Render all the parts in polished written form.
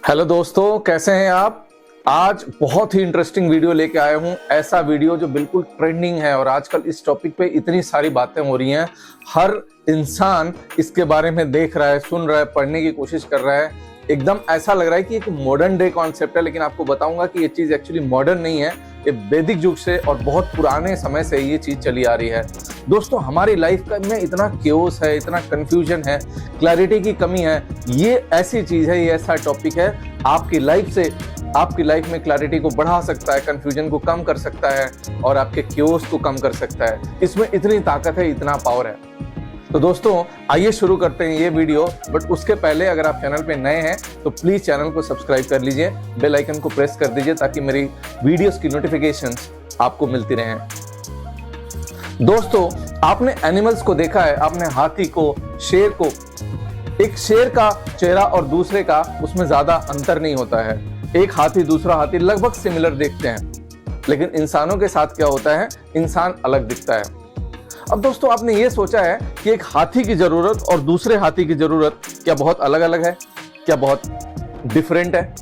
Hello दोस्तों, कैसे हैं आप। आज बहुत ही इंटरेस्टिंग वीडियो लेके आया हूं। ऐसा वीडियो जो बिल्कुल ट्रेंडिंग है और आजकल इस टॉपिक पे इतनी सारी बातें हो रही हैं। हर इंसान इसके बारे में देख रहा है, सुन रहा है, पढ़ने की कोशिश कर रहा है। एकदम ऐसा लग रहा है कि एक मॉडर्न डे कॉन्सेप्ट है, लेकिन आपको बताऊंगा कि ये चीज एक्चुअली मॉडर्न नहीं है। ये वैदिक युग से और बहुत पुराने समय से ये चीज चली आ रही है। दोस्तों, हमारी लाइफ में इतना केओस है, इतना कंफ्यूजन है, क्लैरिटी की कमी है। ये ऐसी चीज है, ये ऐसा टॉपिक है आपकी लाइफ में क्लैरिटी को बढ़ा सकता है, कंफ्यूजन को कम कर सकता है और आपके केओस को कम कर सकता है। इसमें इतनी ताकत है, इतना पावर है। तो दोस्तों, आइए शुरू करते हैं ये वीडियो। बट उसके पहले अगर आप चैनल पे नए हैं तो प्लीज चैनल को सब्सक्राइब कर लीजिए, बेल आइकन को प्रेस कर दीजिए ताकि मेरी वीडियोस की नोटिफिकेशंस आपको मिलती रहें। दोस्तों, आपने एनिमल्स को देखा है, आपने हाथी को, शेर को। एक शेर का चेहरा और दूसरे का उसमें ज्यादा अंतर नहीं होता है। एक हाथी दूसरा हाथी लगभग सिमिलर देखते हैं, लेकिन इंसानों के साथ क्या होता है, इंसान अलग दिखता है। अब दोस्तों, आपने ये सोचा है कि एक हाथी की जरूरत और दूसरे हाथी की जरूरत क्या बहुत अलग अलग है, क्या बहुत डिफरेंट है?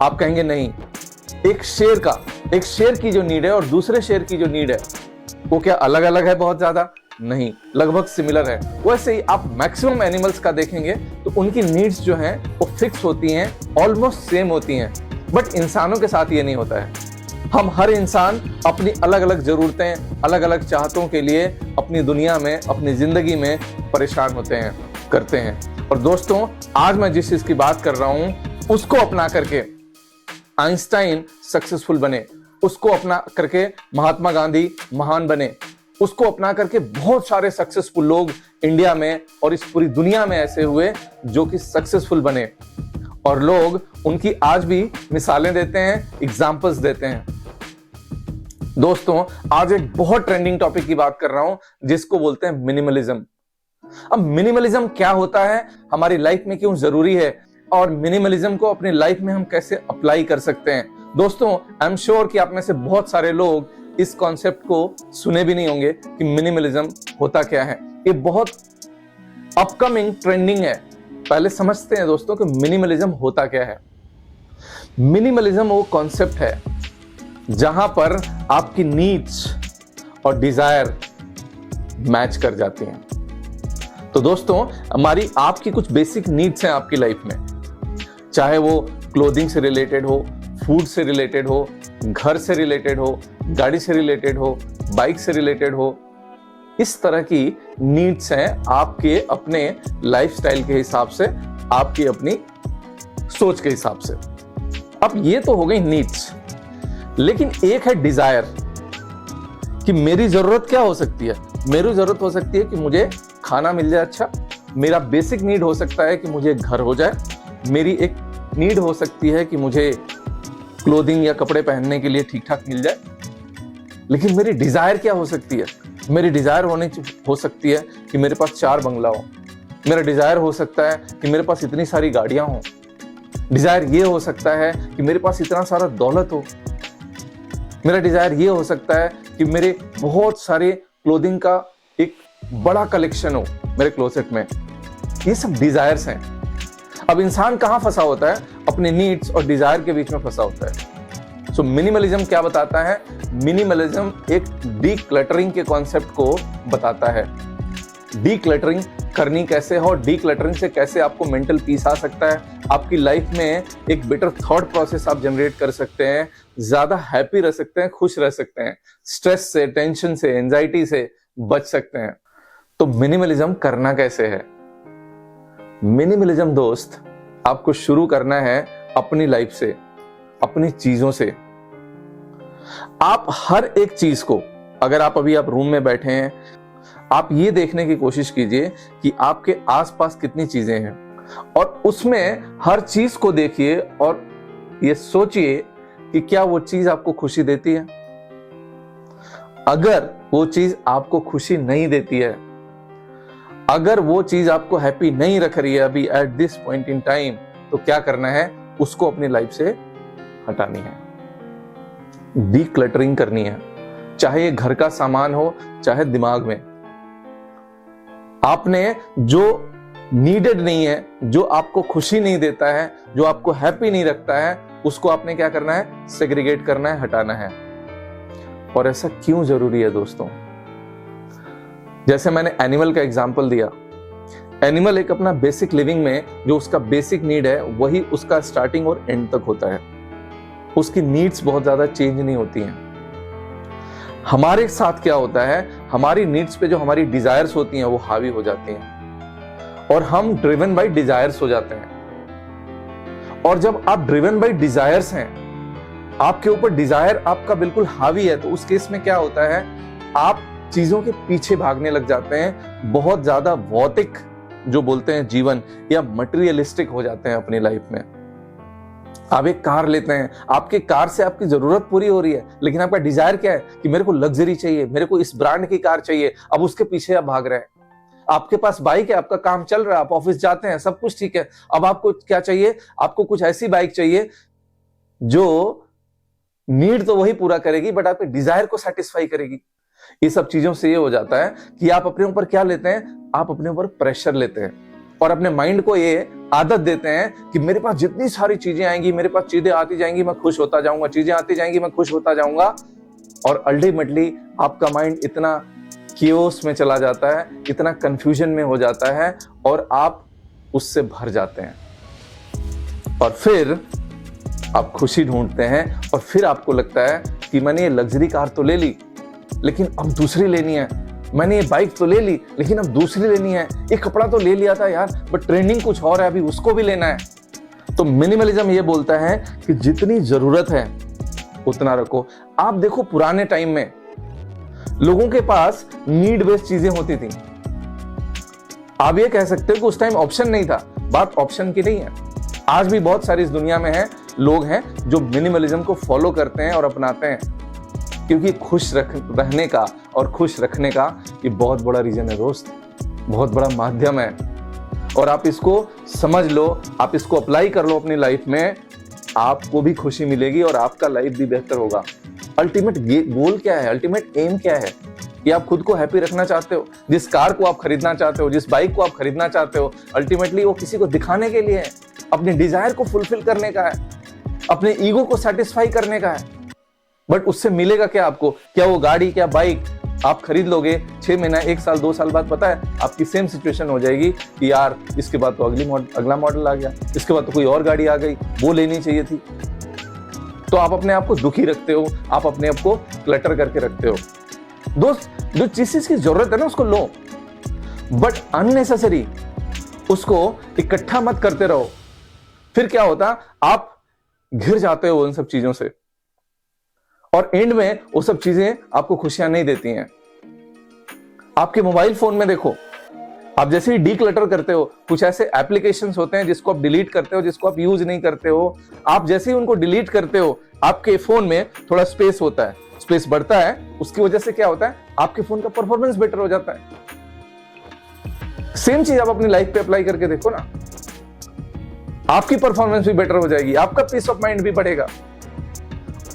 आप कहेंगे नहीं। एक शेर की जो नीड है और दूसरे शेर की जो नीड है वो क्या अलग अलग है? बहुत ज्यादा नहीं, लगभग सिमिलर है। वैसे ही आप मैक्सिमम एनिमल्स का देखेंगे तो उनकी नीड्स जो हैं वो फिक्स होती हैं, ऑलमोस्ट सेम होती हैं। बट इंसानों के साथ ये नहीं होता है। हम हर इंसान अपनी अलग अलग जरूरतें, अलग अलग चाहतों के लिए अपनी दुनिया में, अपनी जिंदगी में परेशान होते हैं, करते हैं। और दोस्तों, आज मैं जिस चीज की बात कर रहा हूं उसको अपना करके आइंस्टाइन सक्सेसफुल बने, उसको अपना करके महात्मा गांधी महान बने, उसको अपना करके बहुत सारे सक्सेसफुल लोग इंडिया में और इस पूरी दुनिया में ऐसे हुए जो कि सक्सेसफुल बने। और लोग उनकी आज भी मिसालें देते हैं, एग्जाम्पल्स देते हैं। दोस्तों, आज एक बहुत ट्रेंडिंग टॉपिक की बात कर रहा हूं जिसको बोलते हैं मिनिमलिज्म। अब मिनिमलिज्म क्या होता है, हमारी लाइफ में क्यों जरूरी है और मिनिमलिज्म को अपनी लाइफ में हम कैसे अप्लाई कर सकते हैं। दोस्तों, आई एम श्योर कि आप में से बहुत सारे लोग इस कॉन्सेप्ट को सुने भी नहीं होंगे कि मिनिमलिज्म होता क्या है। ये बहुत अपकमिंग ट्रेंडिंग है। पहले समझते हैं दोस्तों कि मिनिमलिज्म होता क्या है। मिनिमलिज्म वो कॉन्सेप्ट है जहां पर आपकी नीड्स और डिजायर मैच कर जाती हैं। तो दोस्तों, आपकी कुछ बेसिक नीड्स हैं आपकी लाइफ में, चाहे वो क्लोथिंग से रिलेटेड हो, फूड से रिलेटेड हो, घर से रिलेटेड हो, गाड़ी से रिलेटेड हो, बाइक से रिलेटेड हो। इस तरह की नीड्स हैं आपके अपने लाइफस्टाइल के हिसाब से, आपकी अपनी सोच के हिसाब से। अब ये तो हो गई नीड्स, लेकिन एक है डिजायर कि मेरी जरूरत क्या हो सकती है। मेरी जरूरत हो सकती है कि मुझे खाना मिल जाए अच्छा। मेरा बेसिक नीड हो सकता है कि मुझे घर हो जाए। मेरी एक नीड हो सकती है कि मुझे क्लोथिंग या कपड़े पहनने के लिए ठीक ठाक मिल जाए। लेकिन मेरी डिजायर क्या हो सकती है? मेरी डिजायर हो सकती है कि मेरे पास 4 बंगला हो। मेरा डिजायर हो सकता है कि मेरे पास इतनी सारी गाड़ियां हो। डिजायर ये हो सकता है कि मेरे पास इतना सारा दौलत हो। मेरा डिजायर ये हो सकता है कि मेरे बहुत सारे क्लोथिंग का एक बड़ा कलेक्शन हो मेरे क्लोसेट में। ये सब डिजायर्स हैं। अब इंसान कहां फंसा होता है? अपने नीड्स और डिजायर के बीच में फंसा होता है। सो मिनिमलिज्म क्या बताता है? मिनिमलिज्म एक डीक्लटरिंग के कॉन्सेप्ट को बताता है। डीक्लटरिंग करनी कैसे हो, डीक्लटरिंग से कैसे आपको मेंटल पीस आ सकता है, आपकी लाइफ में एक बेटर थॉट प्रोसेस आप जनरेट कर सकते हैं, ज्यादा हैप्पी रह सकते हैं, खुश रह सकते हैं, स्ट्रेस से, टेंशन से, एंजाइटी से बच सकते हैं। तो मिनिमलिज्म करना कैसे है? मिनिमलिज्म दोस्त, आपको शुरू करना है अपनी लाइफ से, अपनी चीजों से। आप हर एक चीज को, अगर आप रूम में बैठे हैं, आप ये देखने की कोशिश कीजिए कि आपके आसपास कितनी चीजें हैं और उसमें हर चीज को देखिए और ये सोचिए कि क्या वो चीज आपको खुशी देती है। अगर वो चीज आपको खुशी नहीं देती है, अगर वो चीज आपको हैप्पी नहीं रख रही है अभी at this point in time, तो क्या करना है? उसको अपनी लाइफ से हटानी है, डीक्लटरिंग करनी है। चाहे ये घर का सामान हो, चाहे दिमाग में। आपने जो नीडेड नहीं है, जो आपको खुशी नहीं देता है, जो आपको हैप्पी नहीं रखता है, उसको आपने क्या करना है? सेग्रीगेट करना है, हटाना है। और ऐसा क्यों जरूरी है दोस्तों? जैसे मैंने एनिमल का एग्जांपल दिया, एनिमल एक अपना बेसिक लिविंग में जो उसका बेसिक नीड है वही उसका स्टार्टिंग और एंड तक होता है। उसकी नीड्स बहुत ज्यादा चेंज नहीं होती हैं। हमारे साथ क्या होता है, हमारी नीड्स पे जो हमारी डिजायर्स होती हैं वो हावी हो जाती हैं और हम ड्रिवन बाय डिजायर्स हो जाते हैं। और जब आप ड्रिवन बाय डिजायर्स हैं, आपके ऊपर डिजायर आपका बिल्कुल हावी है, तो उस केस में क्या होता है, आप चीजों के पीछे भागने लग जाते हैं, बहुत ज्यादा भौतिक जो बोलते हैं जीवन या मटेरियलिस्टिक हो जाते हैं अपनी लाइफ में। आप एक कार लेते हैं, आपके कार से आपकी जरूरत पूरी हो रही है, लेकिन आपका डिजायर क्या है कि मेरे को लग्जरी चाहिए, मेरे को इस ब्रांड की कार चाहिए। अब उसके पीछे आप भाग रहे हैं। आपके पास बाइक है, आपका काम चल रहा है, आप ऑफिस जाते हैं, सब कुछ ठीक है। अब आपको क्या चाहिए? आपको कुछ ऐसी बाइक चाहिए जो नीड तो वही पूरा करेगी बट आपके डिजायर को सेटिस्फाई करेगी। ये सब चीजों से ये हो जाता है कि आप अपने ऊपर क्या लेते हैं? आप अपने ऊपर प्रेशर लेते हैं और अपने माइंड को ये आदत देते हैं कि मेरे पास जितनी सारी चीजें आएंगी, मेरे पास चीजें आती जाएंगी, मैं खुश होता जाऊंगा, चीजें आती जाएंगी, मैं खुश होता जाऊंगा। और अल्टीमेटली आपका माइंड इतना कियोस में चला जाता है, इतना कंफ्यूजन में हो जाता है और आप उससे भर जाते हैं। और फिर आप खुशी ढूंढते हैं और फिर आपको लगता है कि मैंने ये लग्जरी कार तो ले ली, लेकिन अब दूसरी लेनी है। मैंने ये बाइक तो ले ली, लेकिन अब दूसरी लेनी है। ये कपड़ा तो ले लिया था यार, बट ट्रेंडिंग कुछ और है, अभी उसको भी लेना है। तो मिनिमलिज्म ये बोलता है कि जितनी जरूरत है उतना रखो। आप देखो पुराने टाइम में लोगों के पास नीड बेस्ड चीजें होती थी। आप ये कह सकते हो कि उस टाइम ऑप्शन नहीं था। बात ऑप्शन की नहीं है। आज भी बहुत सारी इस दुनिया में है लोग हैं जो मिनिमलिज्म को फॉलो करते हैं और अपनाते हैं, क्योंकि खुश रहने का और खुश रखने का ये बहुत बड़ा रीजन है दोस्त, बहुत बड़ा माध्यम है। और आप इसको समझ लो, आप इसको अप्लाई कर लो अपनी लाइफ में, आपको भी खुशी मिलेगी और आपका लाइफ भी बेहतर होगा। अल्टीमेट गोल क्या है, अल्टीमेट एम क्या है कि आप खुद को हैप्पी रखना चाहते हो। जिस कार को आप खरीदना चाहते हो, जिस बाइक को आप खरीदना चाहते हो, अल्टीमेटली वो किसी को दिखाने के लिए है, अपने डिजायर को फुलफिल करने का है, अपने ईगो को सेटिस्फाई करने का है। बट उससे मिलेगा क्या आपको? क्या वो गाड़ी, क्या बाइक आप खरीद लोगे, 6 महीना, 1 साल, 2 साल बाद पता है आपकी सेम सिचुएशन हो जाएगी कि यार इसके बाद तो अगला मॉडल आ गया, इसके बाद तो कोई और गाड़ी आ गई, वो लेनी चाहिए थी। तो आप अपने आप को दुखी रखते हो, आप अपने आप को क्लटर करके रखते हो। दोस्त, जो चीज की जरूरत है ना उसको लो, बट अननेसेसरी उसको इकट्ठा मत करते रहो। फिर क्या होता, आप घिर जाते हो उन सब चीजों से और एंड में वो सब चीजें आपको खुशियां नहीं देती हैं। आपके मोबाइल फोन में देखो, आप जैसे ही डीक्लटर करते हो, कुछ ऐसे एप्लीकेशंस होते हैं जिसको आप डिलीट करते हो, जिसको आप यूज नहीं करते हो। आप जैसे ही उनको डिलीट करते हो, आपके फोन में थोड़ा स्पेस होता है, स्पेस बढ़ता है। उसकी वजह से क्या होता है, आपके फोन का परफॉर्मेंस बेटर हो जाता है। सेम चीज आप अपनी लाइफ पे अप्लाई करके देखो ना, आपकी परफॉर्मेंस भी बेटर हो जाएगी, आपका पीस ऑफ माइंड भी बढ़ेगा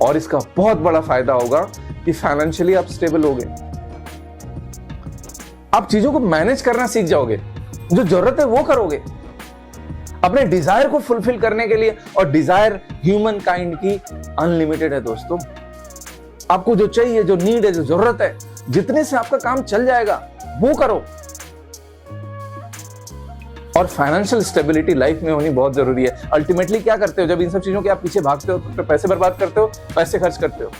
और इसका बहुत बड़ा फायदा होगा कि फाइनेंशियली आप स्टेबल होगे। आप चीजों को मैनेज करना सीख जाओगे, जो जरूरत है वो करोगे अपने डिजायर को फुलफिल करने के लिए। और डिजायर ह्यूमन काइंड की अनलिमिटेड है दोस्तों। आपको जो चाहिए, जो नीड है, जो जरूरत है, जितने से आपका काम चल जाएगा वो करो। और फाइनेंशियल स्टेबिलिटी लाइफ में होनी बहुत जरूरी है। अल्टीमेटली क्या करते हो, जब इन सब चीजों के आप पीछे भागते हो तो पैसे बर्बाद करते हो, पैसे खर्च करते हो।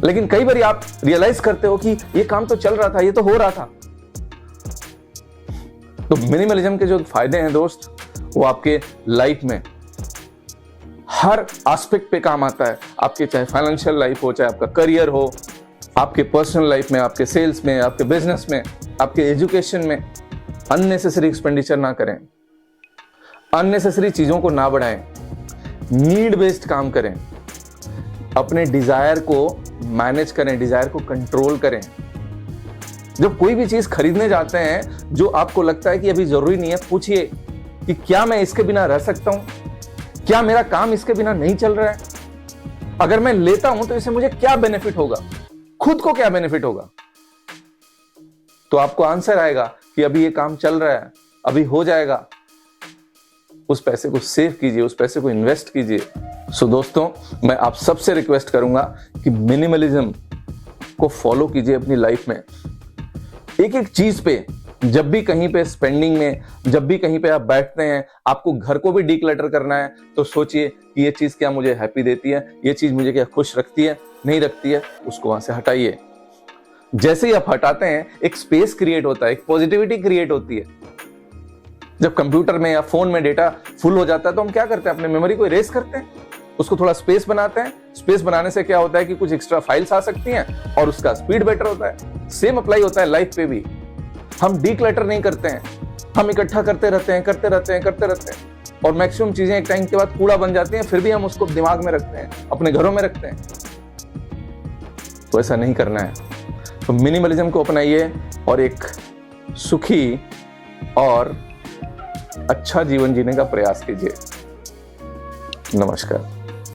लेकिन कई बार आप रियलाइज करते हो कि ये काम तो चल रहा था, ये तो हो रहा था। तो मिनिमलिज्म के जो फायदे हैं दोस्त, वो आपके लाइफ में हर एस्पेक्ट पे काम आता है। आपके चाहे फाइनेंशियल लाइफ हो, चाहे आपका करियर हो, आपके पर्सनल लाइफ में, आपके सेल्स में, आपके बिजनेस में, आपके एजुकेशन में। अननेसेसरी एक्सपेंडिचर ना करें, अननेसेसरी चीजों को ना बढ़ाएं, नीड बेस्ड काम करें, अपने डिजायर को मैनेज करें, डिजायर को कंट्रोल करें। जब कोई भी चीज खरीदने जाते हैं जो आपको लगता है कि अभी जरूरी नहीं है, पूछिए कि क्या मैं इसके बिना रह सकता हूं, क्या मेरा काम इसके बिना नहीं चल रहा है, अगर मैं लेता हूं तो इससे मुझे क्या बेनिफिट होगा, खुद को क्या बेनिफिट होगा। तो आपको आंसर आएगा कि अभी ये काम चल रहा है, अभी हो जाएगा, उस पैसे को सेव कीजिए, उस पैसे को इन्वेस्ट कीजिए। सो दोस्तों, मैं आप सबसे रिक्वेस्ट करूंगा कि मिनिमलिज्म को फॉलो कीजिए अपनी लाइफ में। एक एक चीज पे, जब भी कहीं पे स्पेंडिंग में, जब भी कहीं पे आप बैठते हैं, आपको घर को भी डीक्लटर करना है, तो सोचिए कि ये चीज क्या मुझे हैप्पी देती है, ये चीज मुझे क्या खुश रखती है, नहीं रखती है, उसको वहां से हटाइए। जैसे ही आप हटाते हैं, एक स्पेस क्रिएट होता है, एक पॉजिटिविटी क्रिएट होती है। जब कंप्यूटर में या फोन में डेटा फुल हो जाता है तो हम क्या करते हैं, अपने मेमोरी को इरेज करते हैं, उसको थोड़ा स्पेस बनाते हैं। स्पेस बनाने से क्या होता है कि कुछ एक्स्ट्रा फाइल्स आ सकती हैं और उसका स्पीड बेटर होता है। सेम अप्लाई होता है लाइफ पे भी। हम डीक्लटर नहीं करते हैं, हम इकट्ठा करते रहते हैं और मैक्सिमम चीजें एक टाइम के बाद कूड़ा बन जाती हैं, फिर भी हम उसको दिमाग में रखते हैं, अपने घरों में रखते हैं। तो ऐसा नहीं करना है। तो मिनिमलिज्म को अपनाइए और एक सुखी और अच्छा जीवन जीने का प्रयास कीजिए। नमस्कार।